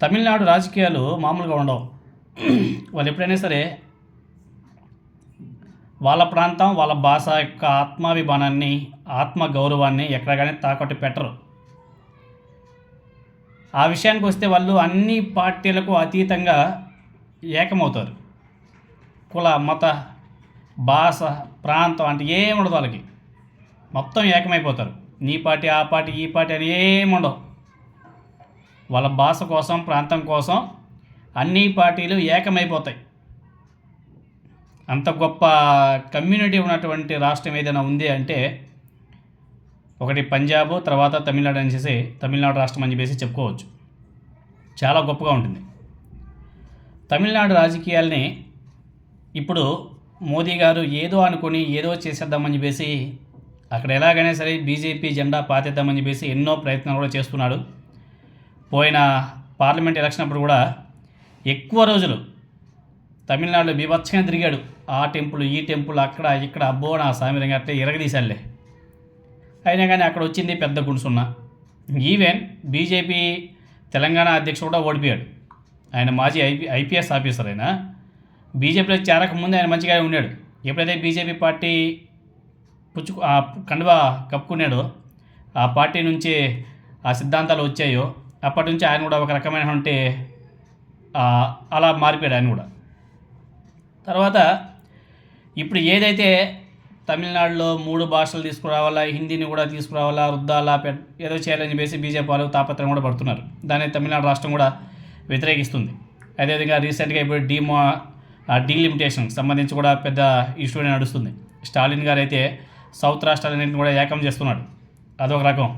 తమిళనాడు రాజకీయాలు మామూలుగా ఉండవు. వాళ్ళు ఎప్పుడైనా సరే వాళ్ళ ప్రాంతం, వాళ్ళ భాష యొక్క ఆత్మాభిమానాన్ని, ఆత్మ గౌరవాన్ని ఎక్కడ కానీ తాకట్టు పెట్టరు. ఆ విషయానికి వస్తే వాళ్ళు అన్ని పార్టీలకు అతీతంగా ఏకమవుతారు. కుల, మత, భాష, ప్రాంతం అంటే ఏముండదు వాళ్ళకి. మొత్తం ఏకమైపోతారు. నీ పార్టీ, ఆ పార్టీ, ఈ పార్టీ అని ఏముండవు. వాళ్ళ భాష కోసం, ప్రాంతం కోసం అన్ని పార్టీలు ఏకమైపోతాయి. అంత గొప్ప కమ్యూనిటీ ఉన్నటువంటి రాష్ట్రం ఏదైనా ఉంది అంటే ఒకటి పంజాబ్, తర్వాత తమిళనాడు అనేసి తమిళనాడు రాష్ట్రం అని చెప్పేసి చెప్పుకోవచ్చు. చాలా గొప్పగా ఉంటుంది. తమిళనాడు రాజకీయాల్ని ఇప్పుడు మోదీ గారు ఏదో అనుకొని ఏదో చేసేద్దామని చెప్పేసి అక్కడ ఎలాగైనా సరే బీజేపీ జెండా పాతేద్దామని చెప్పేసి ఎన్నో ప్రయత్నాలు కూడా చేస్తున్నాడు. పోయిన పార్లమెంట్ ఎలక్షన్ అప్పుడు కూడా ఎక్కువ రోజులు తమిళనాడులో బీభత్సంగా తిరిగాడు. ఆ టెంపుల్, ఈ టెంపుల్, అక్కడ ఇక్కడ, అబ్బో నా సామిరంగా అట్లా ఎరగదీశాలే. అయినా కానీ అక్కడ వచ్చింది పెద్ద గుణసున్నా. ఈవెన్ బీజేపీ తెలంగాణ అధ్యక్షుడు కూడా ఓడిపోయాడు. ఆయన మాజీ ఐపీఎస్ ఆఫీసర్. ఆయన బీజేపీలో చేరకముందు ఆయన మంచిగానే ఉన్నాడు. ఎప్పుడైతే బీజేపీ పార్టీ కండువా కప్పుకున్నాడో, ఆ పార్టీ నుంచి ఆ సిద్ధాంతాలు వచ్చాయో అప్పటి నుంచి ఆయన కూడా ఒక రకమైనటువంటి అలా మారిపోయాడు ఆయన కూడా. తర్వాత ఇప్పుడు ఏదైతే తమిళనాడులో 3 భాషలు తీసుకురావాలా, హిందీని కూడా తీసుకురావాలా, రుద్దాలా, ఏదో చేయాలని చెప్పేసి బీజేపీ వాళ్ళు తాపత్రయం కూడా పడుతున్నారు. దాన్ని తమిళనాడు రాష్ట్రం కూడా వ్యతిరేకిస్తుంది. అదేవిధంగా రీసెంట్గా ఇప్పుడు డీలిమిటేషన్కి సంబంధించి కూడా పెద్ద ఇష్యూ నడుస్తుంది. స్టాలిన్ గారు అయితే సౌత్ రాష్ట్రాలన్నింటిని కూడా ఏకం చేస్తున్నాడు. అదొక రకం.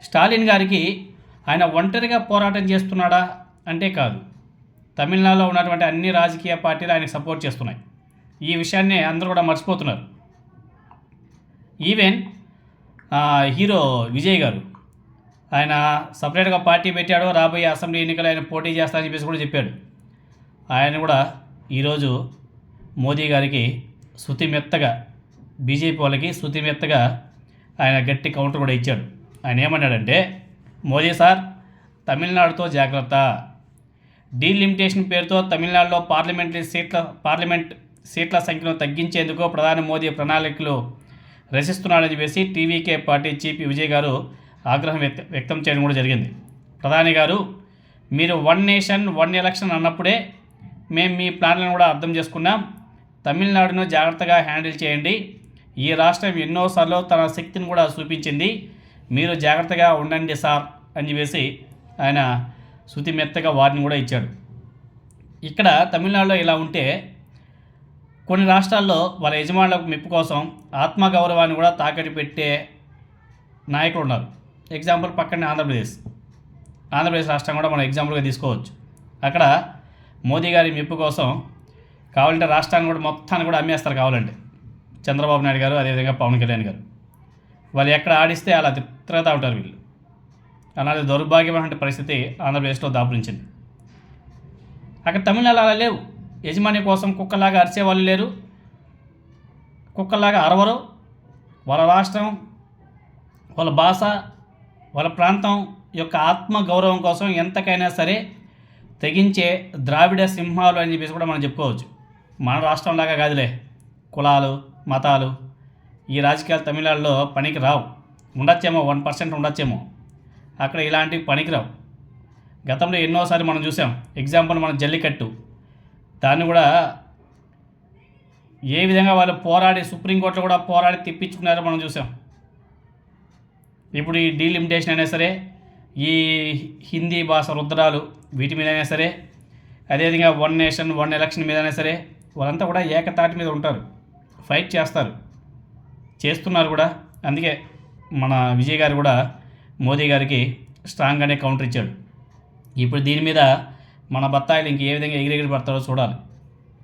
స్టాలిన్ గారికి ఆయన ఒంటరిగా పోరాటం చేస్తున్నాడా అంటే కాదు. తమిళనాడులో ఉన్నటువంటి అన్ని రాజకీయ పార్టీలు ఆయనకు సపోర్ట్ చేస్తున్నాయి. ఈ విషయాన్ని అందరూ కూడా మర్చిపోతున్నారు. ఈవెన్ హీరో విజయ్ గారు ఆయన సపరేట్గా పార్టీ పెట్టాడు. రాబోయే అసెంబ్లీ ఎన్నికలు ఆయన పోటీ చేస్తానని చెప్పేసి కూడా చెప్పాడు. ఆయన కూడా ఈరోజు మోదీ గారికి శృతిమెత్తగా, బీజేపీ వాళ్ళకి శృతిమెత్తగా ఆయన గట్టి కౌంటర్ కూడా ఇచ్చాడు. ఆయన ఏమన్నాడంటే, మోదీ సార్ తమిళనాడుతో జాగ్రత్త, డీలిమిటేషన్ పేరుతో తమిళనాడులో పార్లమెంట్ సీట్ల సంఖ్యను తగ్గించేందుకు ప్రధాని మోదీ ప్రణాళికలు రచిస్తున్నాడని చెప్పేసి టీవీకే పార్టీ చీఫ్ విజయ్ గారు ఆగ్రహం వ్యక్తం చేయడం కూడా జరిగింది. ప్రధాని గారు, మీరు 1 నేషన్ 1 ఎలక్షన్ అన్నప్పుడే మేము మీ ప్లాన్లను కూడా అర్థం చేసుకున్నాం. తమిళనాడును జాగ్రత్తగా హ్యాండిల్ చేయండి. ఈ రాష్ట్రం ఎన్నోసార్లు తన శక్తిని కూడా చూపించింది. మీరు జాగ్రత్తగా ఉండండి సార్ అని చెప్పేసి ఆయన శృతిమెత్తగా వారిని కూడా ఇచ్చాడు. ఇక్కడ తమిళనాడులో ఇలా ఉంటే కొన్ని రాష్ట్రాల్లో వాళ్ళ యజమానుల మెప్పు కోసం ఆత్మగౌరవాన్ని కూడా తాకట్టు పెట్టే నాయకులు ఉన్నారు. ఎగ్జాంపుల్ పక్కనే ఆంధ్రప్రదేశ్ రాష్ట్రం కూడా మనం ఎగ్జాంపుల్గా తీసుకోవచ్చు. అక్కడ మోదీ గారి మెప్పు కోసం కావాలంటే రాష్ట్రాన్ని కూడా మొత్తాన్ని కూడా అమ్మేస్తారు. కావాలంటే చంద్రబాబు నాయుడు గారు, అదేవిధంగా పవన్ కళ్యాణ్ గారు, వాళ్ళు ఎక్కడ ఆడిస్తే అలా తిరుగుతూ ఉంటారు వీళ్ళు. అలాంటి దౌర్భాగ్యమైన పరిస్థితి ఆంధ్రప్రదేశ్లో దాపురించింది. అక్కడ తమిళనాడు అలా లేవు. యజమాని కోసం కుక్కలాగా అరిచేవాళ్ళు లేరు, కుక్కలాగా అరవరు. వాళ్ళ రాష్ట్రం, వాళ్ళ భాష, వాళ్ళ ప్రాంతం యొక్క ఆత్మ గౌరవం కోసం ఎంతకైనా సరే తెగించే ద్రావిడ సింహాలు అని చెప్పేసి కూడా మనం చెప్పుకోవచ్చు. మన రాష్ట్రంలాగా కాదులే, కులాలు, మతాలు, ఈ రాజకీయాలు తమిళనాడులో పనికి రావు. ఉండొచ్చేమో 1% ఉండొచ్చేమో, అక్కడ ఇలాంటివి పనికిరావు. గతంలో ఎన్నోసార్లు మనం చూసాం. ఎగ్జాంపుల్ మన జల్లికట్టు, దాన్ని కూడా ఏ విధంగా వాళ్ళు పోరాడి సుప్రీంకోర్టులో కూడా పోరాడి తెప్పించుకున్నారో మనం చూసాం. ఇప్పుడు ఈ డీలిమిటేషన్ అయినా సరే, ఈ హిందీ భాష రుద్రాలు, వీటి మీద అయినా సరే, అదేవిధంగా 1 నేషన్ 1 ఎలక్షన్ మీద అయినా సరే, వాళ్ళంతా కూడా ఏకతాటి మీద ఉంటారు, ఫైట్ చేస్తున్నారు కూడా. అందుకే మన విజయ్ గారు కూడా మోదీ గారికి స్ట్రాంగ్గానే కౌంటర్ ఇచ్చాడు. ఇప్పుడు దీని మీద మన బత్తాయిలు ఇంక ఏ విధంగా ఎగిరెగిరి పడతారో చూడాలి.